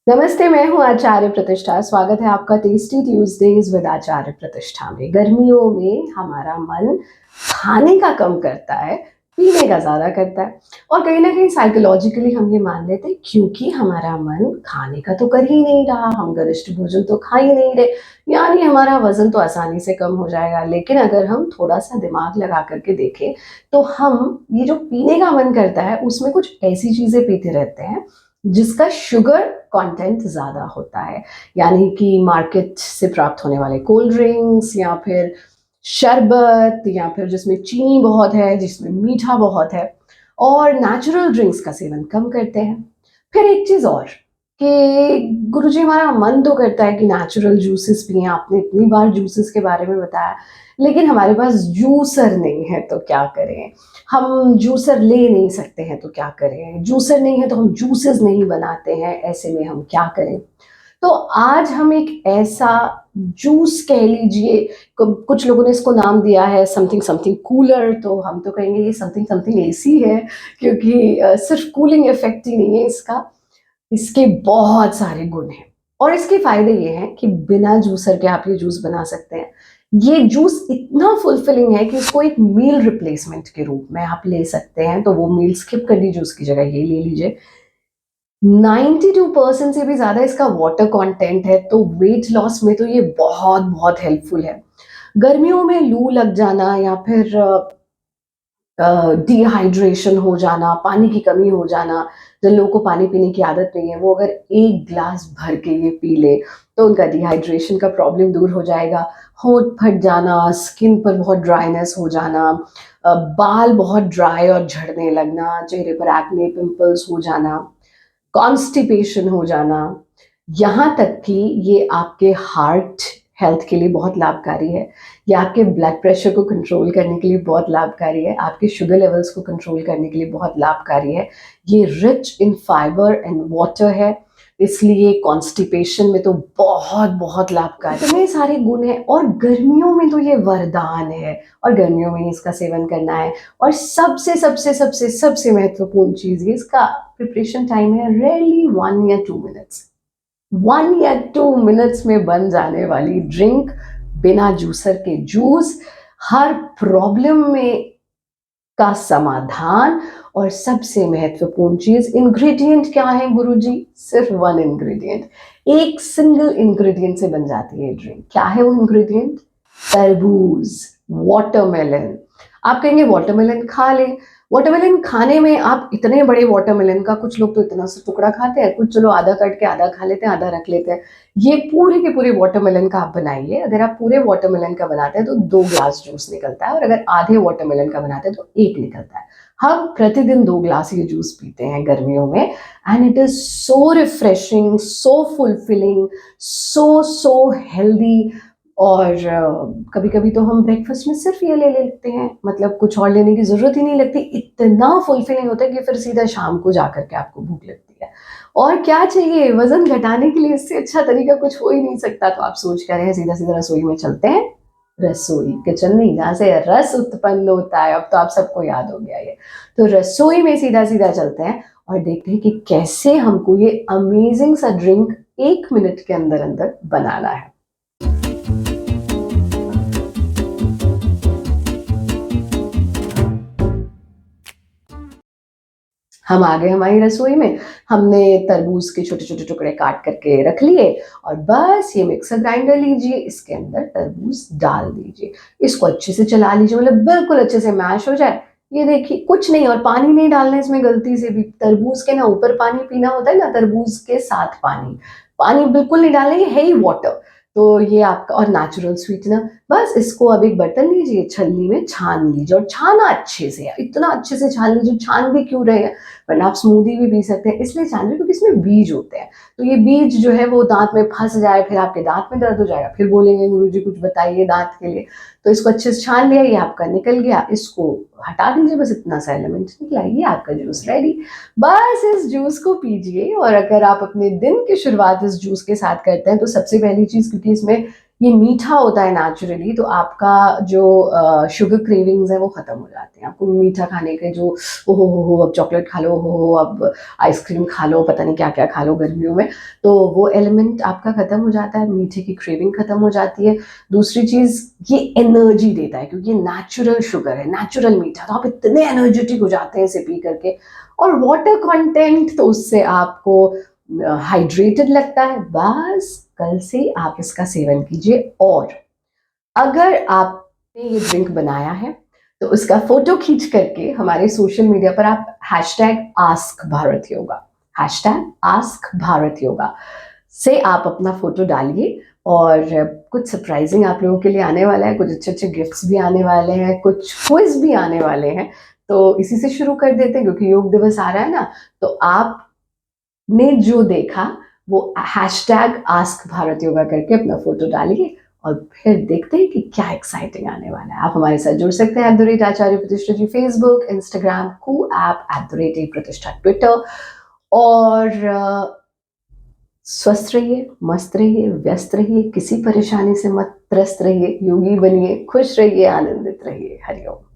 नमस्ते, मैं हूँ आचार्य प्रतिष्ठा। स्वागत है आपका टेस्टी ट्यूजडेज विद आचार्य प्रतिष्ठा में। गर्मियों में हमारा मन खाने का कम करता है, पीने का ज़्यादा करता है और कहीं न कहीं साइकोलॉजिकली हम ये मान लेते हैं क्योंकि हमारा मन खाने का तो कर ही नहीं रहा, हम गरिष्ठ भोजन तो खा ही नहीं रहे, यानी हमारा वज़न तो आसानी से कम हो जाएगा। लेकिन अगर हम थोड़ा-सा दिमाग लगा कर के देखें, तो हम ये जो पीने का मन करता है, उसमें कुछ ऐसी चीज़ें पीते रहते हैं जिसका शुगर कंटेंट ज़्यादा होता है, यानी कि मार्केट से प्राप्त होने वाले कोल्ड ड्रिंक्स या फिर शरबत या फिर जिसमें चीनी बहुत है, जिसमें मीठा बहुत है और नेचुरल ड्रिंक्स का सेवन कम करते हैं। फिर एक चीज़ और कि गुरुजी हमारा मन तो करता है कि नेचुरल जूसेस पिएँ, आपने इतनी बार जूसेस के बारे में बताया, लेकिन हमारे पास जूसर नहीं है तो क्या करें? हम जूसर ले नहीं सकते हैं तो क्या करें? जूसर नहीं है तो हम जूसेस नहीं बनाते हैं, ऐसे में हम क्या करें? तो आज हम एक ऐसा जूस कह लीजिए, कुछ लोगों ने इसको नाम दिया है समथिंग समथिंग कूलर, तो हम तो कहेंगे ये समथिंग समथिंग एसी है, क्योंकि सिर्फ कूलिंग इफेक्ट ही नहीं है इसका, इसके बहुत सारे गुण हैं और इसके फ़ायदे ये हैं कि बिना जूसर के आप ये जूस बना सकते हैं। ये जूस इतना फुलफिलिंग है कि इसको एक मील रिप्लेसमेंट के रूप में आप ले सकते हैं, तो वो मील स्किप कर ली जूस की जगह ये ले लीजिए। 92% से भी ज़्यादा इसका वाटर कंटेंट है, तो वेट लॉस में तो ये बहुत-बहुत हेल्पफुल है। गर्मियों में लू लग जाना या फिर डिहाइड्रेशन हो जाना, पानी की कमी हो जाना, जिन लोगों को पानी पीने की आदत नहीं है, वो अगर 1 ग्लास भर के ये पी ले, तो उनका डिहाइड्रेशन का प्रॉब्लम दूर हो जाएगा। होंठ फट जाना, स्किन पर बहुत ड्राइनेस हो जाना, बाल बहुत ड्राई और झड़ने लगना, चेहरे पर एक्ने, पिंपल्स हो जाना, कॉन्स्टिपेशन हो जाना, यहाँ तक कि ये आपके हार्ट हेल्थ के लिए बहुत लाभकारी है। ये आपके ब्लड प्रेशर को कंट्रोल करने के लिए बहुत लाभकारी है, आपके शुगर लेवल्स को कंट्रोल करने के लिए बहुत लाभकारी है। ये rich in fibre and water है, इसलिए कॉन्स्टिपेशन में तो बहुत लाभकारी है। इतने सारे गुण हैं और गर्मियों में तो ये वरदान है और गर्मियों में ही इसका सेवन करना है। और सबसे महत्वपूर्ण चीज़ ये इसका प्रिपरेशन टाइम है, रेयरली 1 या 2 मिनट्स। 1 या 2 मिनट्स में बन जाने वाली ड्रिंक, बिना जूसर के जूस, हर प्रॉब्लम में का समाधान। और सबसे महत्वपूर्ण चीज़, इंग्रेडिएंट क्या है गुरुजी? सिर्फ 1 इंग्रेडिएंट, एक सिंगल इंग्रेडिएंट से बन जाती है ये ड्रिंक। क्या है वो इंग्रेडिएंट? तरबूज, वाटरमेलन। आप कहेंगे वाटरमेलन खा लें, वाटरमेलन खाने में आप इतने बड़े वाटरमेलन का, कुछ लोग तो इतना सा टुकड़ा खाते हैं, कुछ चलो आधा काट के आधा खा लेते हैं, आधा रख लेते हैं। ये पूरे के पूरे वाटरमेलन का आप बनाइए। अगर आप पूरे वाटरमेलन का बनाते हैं तो 2 ग्लास जूस निकलता है और अगर आधे वाटरमेलन का बनाते हैं तो 1 निकलता है। हम प्रतिदिन 2 ग्लास ये जूस पीते हैं गर्मियों में and it is so refreshing, so fulfilling, so healthy. और कभी-कभी तो हम ब्रेकफ़ास्ट में सिर्फ़ ये ले लेते हैं, मतलब कुछ और लेने की ज़रूरत ही नहीं लगती, इतना फुलफ़िलिंग होता है कि फिर सीधा शाम को जाकर के आपको भूख लगती है। और क्या चाहिए? वज़न घटाने के लिए इससे अच्छा तरीका कुछ हो ही नहीं सकता, तो आप सोच क्या रहे हैं, सीधा-सीधा रसोई में चलते हैं। रसोई, किचन नहीं, जहाँ से रस उत्पन्न होता है, अब तो आप सबको याद हो गया ये। तो रसोई में सीधा-सीधा चलते हैं और देखते हैं कि कैसे हमको ये अमेज़िंग सा ड्रिंक 1 मिनट के अंदर-अंदर बनाना है। हम आ गए हमारी रसोई में, हमने तरबूज के छोटे-छोटे टुकड़े काट करके रख लिए और बस ये मिक्सर ग्राइंडर लीजिए, इसके अंदर तरबूज डाल दीजिए। इसको अच्छे से चला लीजिए, मतलब बिल्कुल अच्छे से मैश हो जाए। ये देखिए कुछ नहीं, और पानी नहीं डालना है इसमें गलती से भी। तरबूज के ना ऊपर पानी पीना होता है ना तरबूज के साथ पानी। पानी बिल्कुल नहीं डालना, ये है ही वाटर। तो ये आपका और नेचुरल स्वीटनर। बस इसको अब एक बर्तन लीजिए, छलनी में छान लीजिए और छाना अच्छे से, इतना अच्छे से छान लीजिए, छान भी क्यों रहे हैं, वरना आप स्मूदी भी पी सकते हैं, इसलिए छान रहे क्योंकि इसमें बीज होते हैं। तो ये बीज जो है वो दाँत में फँस जाए, फिर आपके दाँत में दर्द हो जाएगा, फिर बोलेंगे गुरुजी कुछ बताइए दाँत के लिए। तो इसको अच्छे से छान लिया, ये आपका निकल गया, इसको हटा दीजिए, बस इतना सा एलिमेंट निकला, ये आपका जूस रेडी। बस इस जूस को पीजिए और अगर आप अपने दिन की शुरुआत इस जूस के साथ करते हैं तो सबसे पहली चीज़, क्योंकि इसमें ये मीठा होता है नेचुरली, तो आपका जो शुगर क्रेविंग्स है वो ख़त्म हो जाते हैं। आपको मीठा खाने के जो हो अब चॉकलेट खा लो, हो अब आइसक्रीम खा लो, पता नहीं क्या-क्या खा लो गर्मियों में, तो वो एलिमेंट आपका ख़त्म हो जाता है, मीठे की क्रेविंग ख़त्म हो जाती है। दूसरी चीज़, ये एनर्जी देता है क्योंकि ये नेचुरल शुगर है, नेचुरल मीठा, तो आप इतने एनर्जेटिक हो जाते हैं इसे पी करके। और वाटर कंटेंट, तो उससे आपको हाइड्रेटेड लगता है। बस कल से आप इसका सेवन कीजिए। और अगर आपने ये ड्रिंक बनाया है तो उसका फोटो खींच करके हमारे सोशल मीडिया पर आप hashtag ask Bharat yoga, hashtag ask Bharat yoga से आप अपना फोटो डालिए। और कुछ सरप्राइजिंग आप लोगों के लिए आने वाला है, कुछ अच्छे अच्छे गिफ्ट्स भी आने वाले हैं, कुछ क्विज भी आने वाले हैं। तो इसी से शुरू कर देते हैं क्योंकि योग दिवस आ रहा है ना। तो आपने जो देखा वो हैशटैग आस्क भारत योगा करके अपना फोटो डालिए और फिर देखते हैं कि क्या एक्साइटिंग आने वाला है। आप हमारे साथ जुड़ सकते हैं @आचार्य प्रतिष्ठा जी फेसबुक, इंस्टाग्राम, कू ऐप @प्रतिष्ठा ट्विटर। और स्वस्थ रहिए, मस्त रहिए, व्यस्त रहिए, किसी परेशानी से मत त्रस्त रहिए, योगी बनिए, खुश रहिए, आनंदित रहिए। हरिओम।